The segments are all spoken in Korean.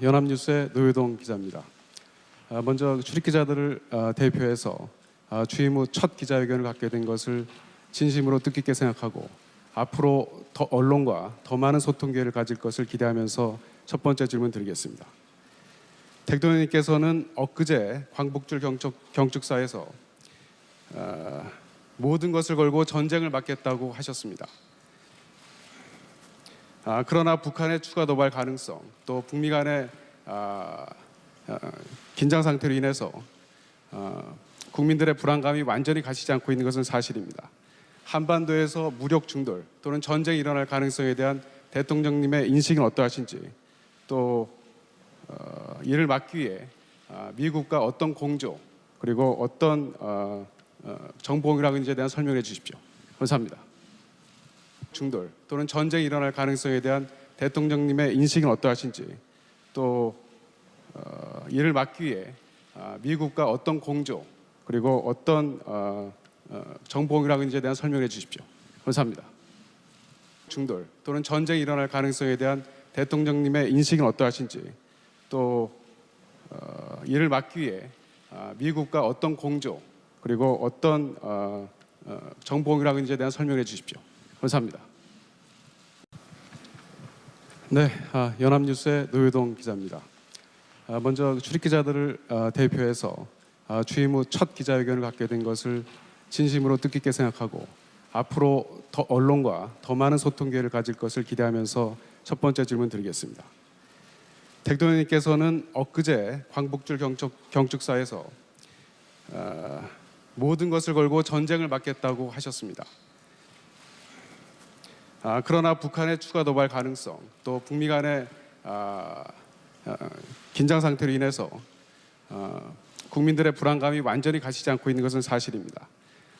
연합뉴스의 노효동 기자입니다. 먼저 출입기자들을 대표해서 취임 후 첫 기자회견을 갖게 된 것을 진심으로 뜻깊게 생각하고 앞으로 더 언론과 더 많은 소통 기회를 가질 것을 기대하면서 첫 번째 질문 드리겠습니다. 대통령님께서는 엊그제 광복절 경축사에서 모든 것을 걸고 전쟁을 막겠다고 하셨습니다. 그러나 북한의 추가 도발 가능성, 또 북미 간의 긴장 상태로 인해서 국민들의 불안감이 완전히 가시지 않고 있는 것은 사실입니다. 한반도에서 무력 충돌 또는 전쟁이 일어날 가능성에 대한 대통령님의 인식은 어떠하신지, 또 이를 막기 위해 미국과 어떤 공조 그리고 어떤 정보공유라는지에 대한 설명해 주십시오. 감사합니다. 충돌 또는 전쟁이 일어날 가능성에 대한 대통령님의 인식은 어떠하신지, 또 이를 막기 위해 미국과 어떤 공조 그리고 어떤 정보공유라는지에 대한 설명해 주십시오. 감사합니다. 충돌 또는 전쟁이 일어날 가능성에 대한 대통령님의 인식은 어떠하신지, 또 이를 막기 위해 미국과 어떤 공조 그리고 어떤 정보공유라는지에 대한 설명해 주십시오. 감사합니다. 연합뉴스의 노효동 기자입니다. 먼저 출입기자들을 대표해서 취임 후 첫 기자회견을 갖게 된 것을 진심으로 뜻깊게 생각하고 앞으로 더 언론과 더 많은 소통 기회를 가질 것을 기대하면서 첫 번째 질문 드리겠습니다. 대통령님께서는 엊그제 광복절 경축사에서 모든 것을 걸고 전쟁을 막겠다고 하셨습니다. 그러나 북한의 추가 도발 가능성, 또 북미 간의 긴장 상태로 인해서 국민들의 불안감이 완전히 가시지 않고 있는 것은 사실입니다.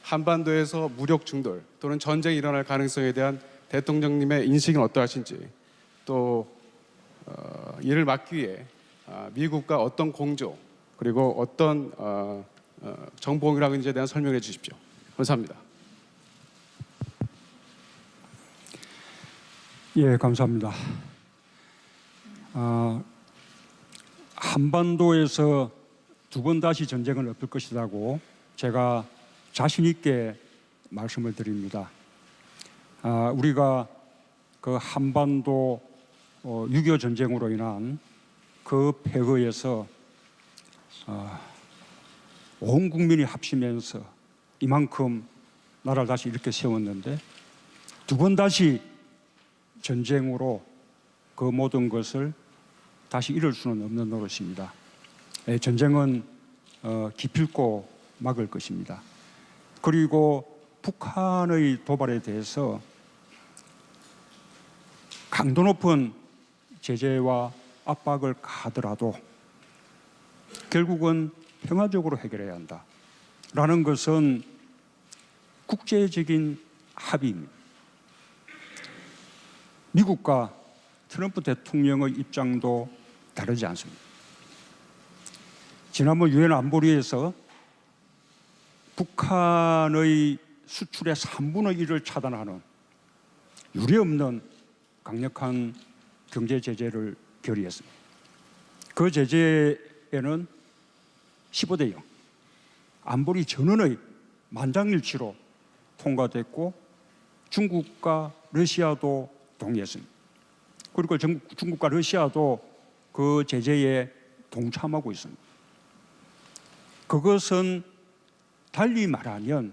한반도에서 무력 충돌 또는 전쟁이 일어날 가능성에 대한 대통령님의 인식은 어떠하신지, 또 이를 막기 위해 미국과 어떤 공조 그리고 어떤 정보공유라는지에 대한 설명해 주십시오. 감사합니다. 예, 감사합니다. 한반도에서 두 번 다시 전쟁은 없을 것이라고 제가 자신 있게 말씀을 드립니다. 우리가 그 한반도 6.25 전쟁으로 인한 그 폐허에서 온 국민이 합치면서 이만큼 나라를 다시 이렇게 세웠는데, 두 번 다시 전쟁으로 그 모든 것을 다시 이룰 수는 없는 노릇입니다. 전쟁은 기필코 막을 것입니다. 그리고 북한의 도발에 대해서 강도 높은 제재와 압박을 가하더라도 결국은 평화적으로 해결해야 한다라는 것은 국제적인 합의입니다. 미국과 트럼프 대통령의 입장도 다르지 않습니다. 지난번 유엔 안보리에서 북한의 수출의 3분의 1을 차단하는 유례없는 강력한 경제 제재를 결의했습니다. 그 제재에는 15대 0, 안보리 전원의 만장일치로 통과됐고 중국과 러시아도 동의했습니다. 그리고 중국과 러시아도 그 제재에 동참하고 있습니다. 그것은 달리 말하면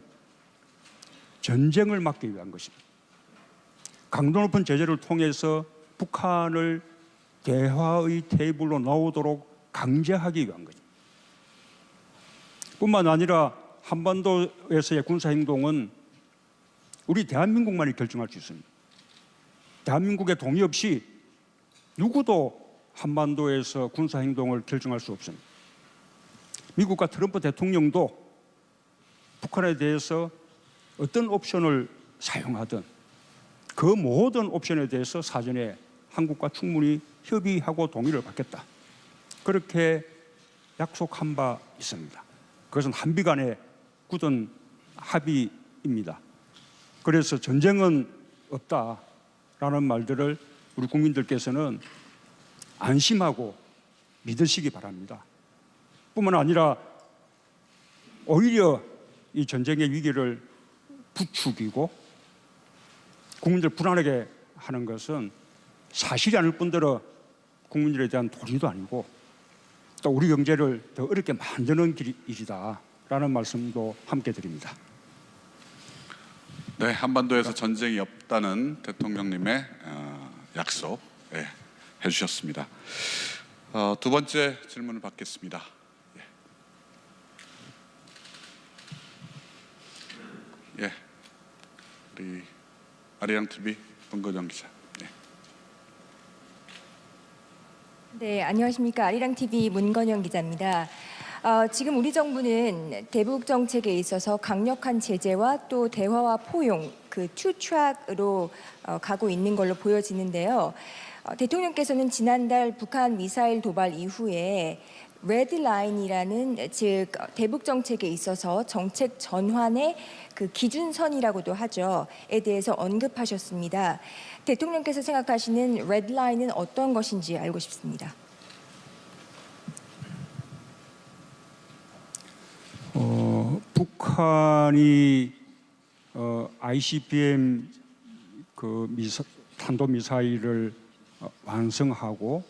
전쟁을 막기 위한 것입니다. 강도 높은 제재를 통해서 북한을 대화의 테이블로 나오도록 강제하기 위한 것입니다. 뿐만 아니라 한반도에서의 군사행동은 우리 대한민국만이 결정할 수 있습니다. 대한민국의 동의 없이 누구도 한반도에서 군사행동을 결정할 수 없습니다. 미국과 트럼프 대통령도 북한에 대해서 어떤 옵션을 사용하든 그 모든 옵션에 대해서 사전에 한국과 충분히 협의하고 동의를 받겠다, 그렇게 약속한 바 있습니다. 그것은 한미 간의 굳은 합의입니다. 그래서 전쟁은 없다라는 말들을 우리 국민들께서는 안심하고 믿으시기 바랍니다. 뿐만 아니라 오히려 이 전쟁의 위기를 부추기고 국민들 불안하게 하는 것은 사실이 아닐 뿐더러 국민들에 대한 도리도 아니고 또 우리 경제를 더 어렵게 만드는 일이다라는 말씀도 함께 드립니다. 네, 한반도에서 전쟁이 없다는 대통령님의 약속 해주셨습니다. 두 번째 질문을 받겠습니다. 우리 아리랑 TV 문건영 기자. 네, 안녕하십니까. 아리랑 TV 문건영 기자입니다. 지금 우리 정부는 대북 정책에 있어서 강력한 제재와 또 대화와 포용 그 투 트랙으로 가고 있는 걸로 보여지는데요. 대통령께서는 지난달 북한 미사일 도발 이후에 레드라인이라는 즉 대북 정책에 있어서 정책 전환의 그 기준선이라고도 하죠.에 대해서 언급하셨습니다. 대통령께서 생각하시는 레드라인은 어떤 것인지 알고 싶습니다. 북한이 ICBM 그 탄도 미사일을 완성하고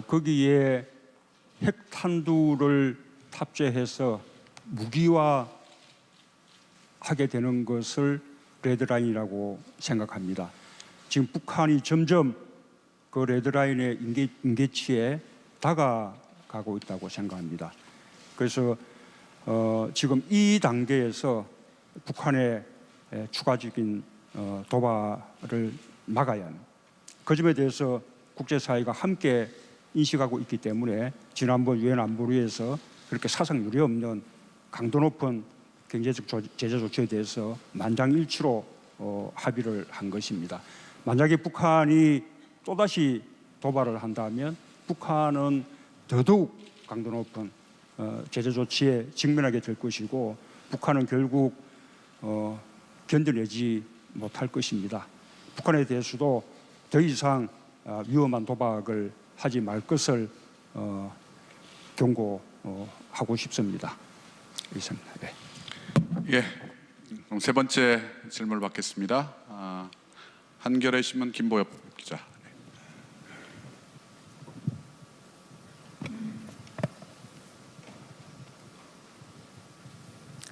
거기에 핵탄두를 탑재해서 무기화하게 되는 것을 레드라인이라고 생각합니다. 지금 북한이 점점 그 레드라인의 임계치에 다가가고 있다고 생각합니다. 그래서 지금 이 단계에서 북한의 추가적인 도발을 막아야 하는 그 점에 대해서 국제사회가 함께 인식하고 있기 때문에 지난번 유엔 안보리에서 그렇게 사상 유례 없는 강도 높은 경제적 제재 조치에 대해서 만장일치로 합의를 한 것입니다. 만약에 북한이 또다시 도발을 한다면 북한은 더더욱 강도 높은 제재 조치에 직면하게 될 것이고 북한은 결국 견뎌내지 못할 것입니다. 북한에 대해서도 더 이상 위험한 도박을 하지 말 것을 경고하고 싶습니다. 이상입니다. 네. 그럼 세 번째 질문을 받겠습니다. 한겨레 신문 김보엽 기자.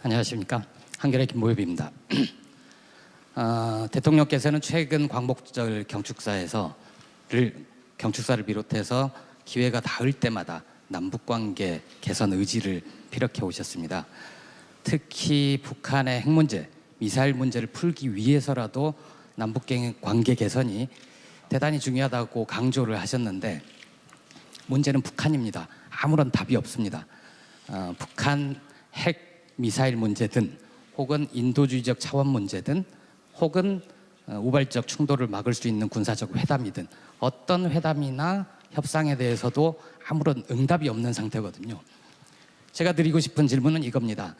안녕하십니까. 한겨레 김보엽입니다. 대통령께서는 최근 광복절 경축사를 비롯해서 기회가 닿을 때마다 남북관계 개선 의지를 피력해 오셨습니다. 특히 북한의 핵 문제, 미사일 문제를 풀기 위해서라도 남북관계 개선이 대단히 중요하다고 강조를 하셨는데 문제는 북한입니다. 아무런 답이 없습니다. 북한 핵 미사일 문제든 혹은 인도주의적 차원 문제든 혹은 우발적 충돌을 막을 수 있는 군사적 회담이든 어떤 회담이나 협상에 대해서도 아무런 응답이 없는 상태거든요. 제가 드리고 싶은 질문은 이겁니다.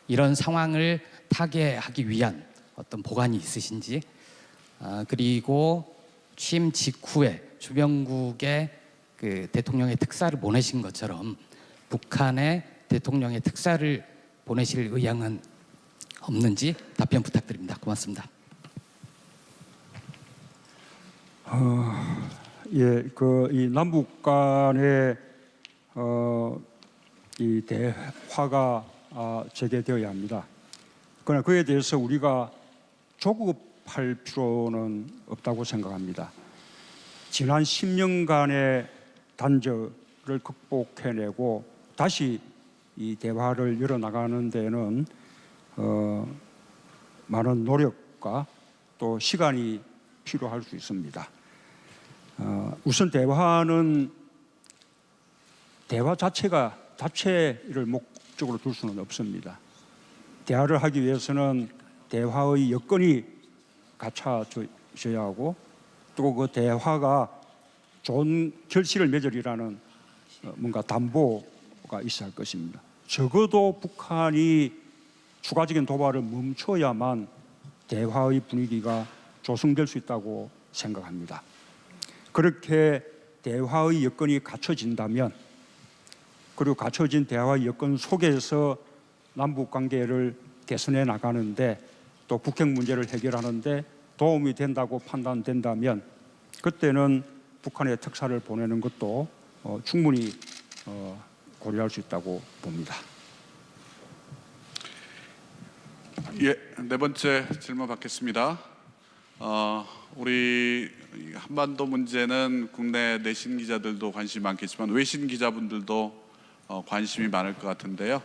이런 상황을 타개하기 위한 어떤 보관이 있으신지, 그리고 취임 직후에 주변국에 대통령의 특사를 보내신 것처럼 북한에 대통령의 특사를 보내실 의향은 없는지 답변 부탁드립니다. 고맙습니다. 이 남북 간의 이 대화가 재개되어야 합니다. 그러나 그에 대해서 우리가 조급할 필요는 없다고 생각합니다. 지난 10년간의 단절을 극복해내고 다시 이 대화를 열어나가는 데는 많은 노력과 또 시간이 필요할 수 있습니다. 우선 대화 자체를 목적으로 둘 수는 없습니다. 대화를 하기 위해서는 대화의 여건이 갖춰져야 하고 또 그 대화가 좋은 결실을 맺으리라는 뭔가 담보가 있어야 할 것입니다. 적어도 북한이 추가적인 도발을 멈춰야만 대화의 분위기가 조성될 수 있다고 생각합니다. 그렇게 대화의 여건이 갖춰진다면, 그리고 갖춰진 대화의 여건 속에서 남북 관계를 개선해 나가는데 또 북핵 문제를 해결하는데 도움이 된다고 판단된다면 그때는 북한에 특사를 보내는 것도 충분히 고려할 수 있다고 봅니다. 예, 네 번째 질문 받겠습니다. 우리 한반도 문제는 국내 내신 기자들도 관심이 많겠지만 외신 기자분들도 관심이 많을 것 같은데요.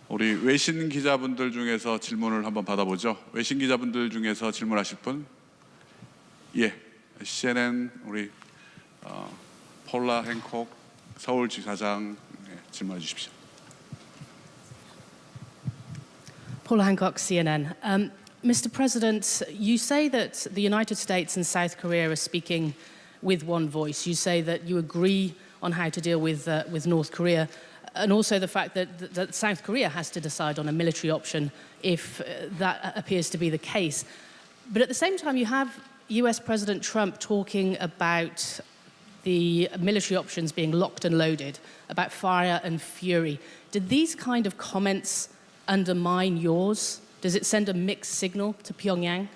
우리 외신 기자분들 중에서 질문을 한번 받아보죠. 외신 기자분들 중에서 질문하실 분? 예, CNN 우리 폴라 행콕 서울지사장 질문해 주십시오. Paula Hancock, CNN. Mr. President, you say that the United States and South Korea are speaking with one voice. You say that you agree on how to deal with North Korea, and also the fact that South Korea has to decide on a military option if that appears to be the case. But at the same time, you have US President Trump talking about the military options being locked and loaded, about fire and fury. Did these kind of comments undermine yours? Does it send a mixed signal to Pyongyang?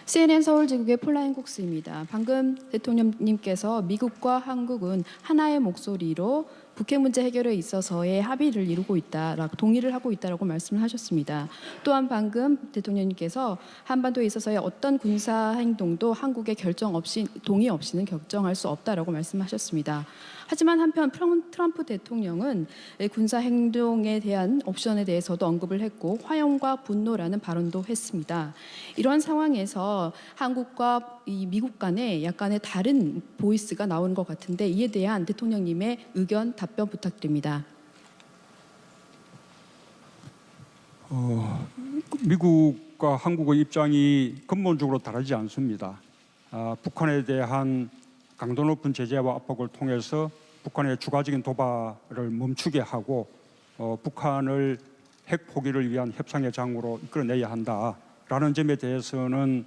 CNN 서울지국의 폴라 행콕스입니다. 방금 대통령님께서 미국과 한국은 하나의 목소리로 북핵 문제 해결에 있어서의 합의를 이루고 있다라고 동의를 하고 있다라고 말씀을 하셨습니다. 또한 방금 대통령님께서 한반도에 있어서의 어떤 군사 행동도 한국의 결정 없이 동의 없이는 결정할 수 없다라고 말씀하셨습니다. 하지만 한편 트럼프 대통령은 군사 행동에 대한 옵션에 대해서도 언급을 했고 화용과 분노라는 발언도 했습니다. 이러한 상황에서 한국과 이 미국 간에 약간의 다른 보이스가 나오는 것 같은데 이에 대한 대통령님의 의견 답변 부탁드립니다. 미국과 한국의 입장이 근본적으로 다르지 않습니다. 북한에 대한 강도 높은 제재와 압박을 통해서 북한의 추가적인 도발을 멈추게 하고 북한을 핵 포기를 위한 협상의 장으로 이끌어내야 한다라는 점에 대해서는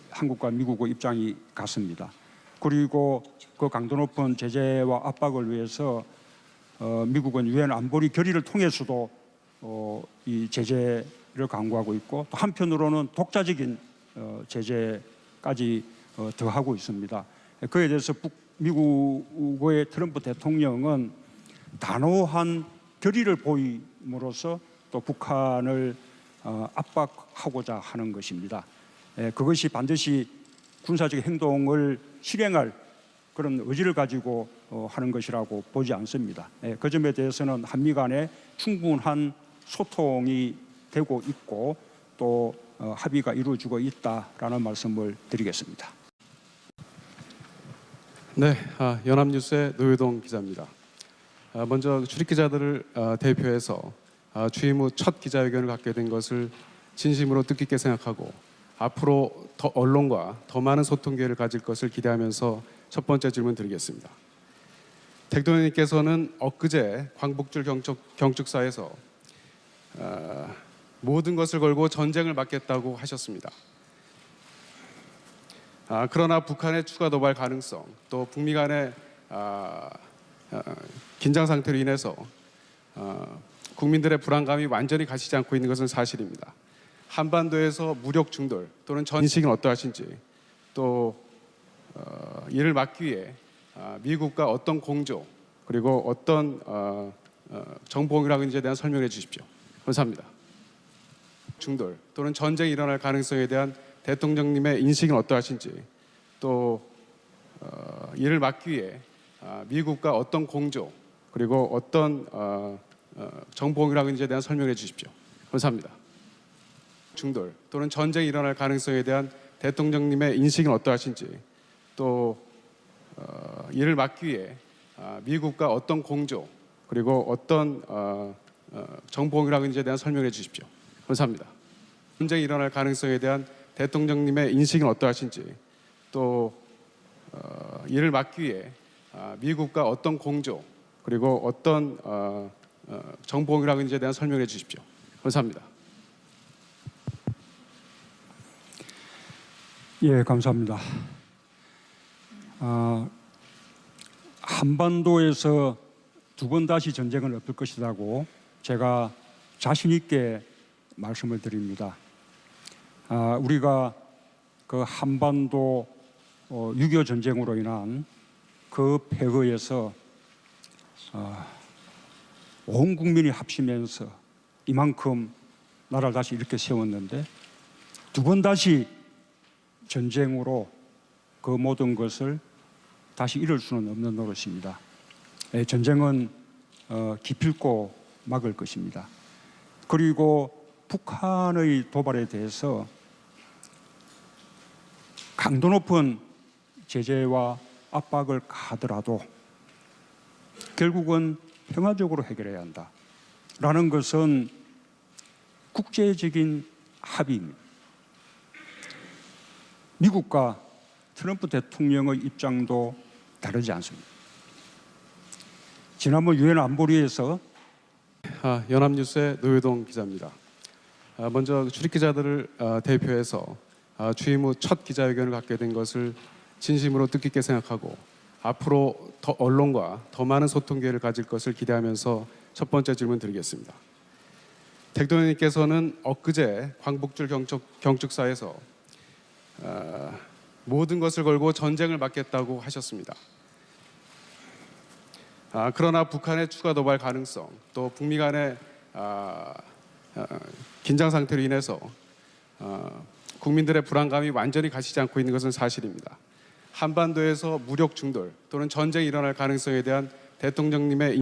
한국과 미국의 입장이 같습니다. 그리고 그 강도 높은 제재와 압박을 위해서 미국은 유엔 안보리 결의를 통해서도 이 제재를 강구하고 있고 또 한편으로는 독자적인 제재까지 더하고 있습니다. 그에 대해서 미국의 트럼프 대통령은 단호한 결의를 보임으로써 또 북한을 압박하고자 하는 것입니다. 그것이 반드시 군사적 행동을 실행할 그런 의지를 가지고 하는 것이라고 보지 않습니다. 그 점에 대해서는 한미 간에 충분한 소통이 되고 있고 또 합의가 이루어지고 있다라는 말씀을 드리겠습니다. 네, 연합뉴스의 노효동 기자입니다. 먼저 출입 기자들을 대표해서 취임 후 첫 기자회견을 갖게 된 것을 진심으로 뜻깊게 생각하고 앞으로 더 언론과 더 많은 소통 기회를 가질 것을 기대하면서 첫 번째 질문 드리겠습니다. 대통령님께서는 엊그제 광복절 경축사에서 모든 것을 걸고 전쟁을 막겠다고 하셨습니다. 그러나 북한의 추가 도발 가능성 또 북미 간의 긴장 상태로 인해서 국민들의 불안감이 완전히 가시지 않고 있는 것은 사실입니다. 한반도에서 무력 충돌 또는 인식은 어떠하신지 또 이를 막기 위해 미국과 어떤 공조 그리고 어떤 정보 공유라는지에 대한 설명해 주십시오. 감사합니다. 충돌 또는 전쟁이 일어날 가능성에 대한 대통령님의 인식은 어떠하신지 또 이를 막기 위해 미국과 어떤 공조 그리고 어떤 정보 공유라는지에 대한 설명해 주십시오. 감사합니다. 충돌 또는 전쟁이 일어날 가능성에 대한 대통령님의 인식은 어떠하신지 또 이를 막기 위해 미국과 어떤 공조 그리고 어떤 정보 공유라는지에 대한 설명해 주십시오. 감사합니다. 전쟁이 일어날 가능성에 대한 대통령님의 인식은 어떠하신지 또 이를 막기 위해 미국과 어떤 공조 그리고 어떤 정보 공유라는지에 대한 설명해 주십시오. 감사합니다. 예, 감사합니다. 한반도에서 두 번 다시 전쟁은 없을 것이라고 제가 자신 있게 말씀을 드립니다. 우리가 그 한반도 6.25 전쟁으로 인한 그 폐허에서 온 국민이 합치면서 이만큼 나라를 다시 이렇게 세웠는데 두 번 다시 전쟁으로 그 모든 것을 다시 이룰 수는 없는 노릇입니다. 전쟁은 기필코 막을 것입니다. 그리고 북한의 도발에 대해서 강도 높은 제재와 압박을 가하더라도 결국은 평화적으로 해결해야 한다라는 것은 국제적인 합의입니다. 미국과 트럼프 대통령의 입장도 다르지 않습니다. 지난번 유엔 안보리에서 연합뉴스의 노효동 기자입니다. 먼저 출입 기자들을 대표해서 취임 후 첫 기자회견을 갖게 된 것을 진심으로 뜻깊게 생각하고 앞으로 더 언론과 더 많은 소통 기회를 가질 것을 기대하면서 첫 번째 질문 드리겠습니다. 대통령님께서는 엊그제 광복절 경축사에서 모든 것을 걸고 전쟁을 막겠다고 하셨습니다. 그러나 북한의 추가 도발 가능성, 또 북미 간의 긴장 상태로 인해서 국민들의 불안감이 완전히 가시지 않고 있는 것은 사실입니다. 한반도에서 무력 충돌 또는 전쟁이 일어날 가능성에 대한 대통령님의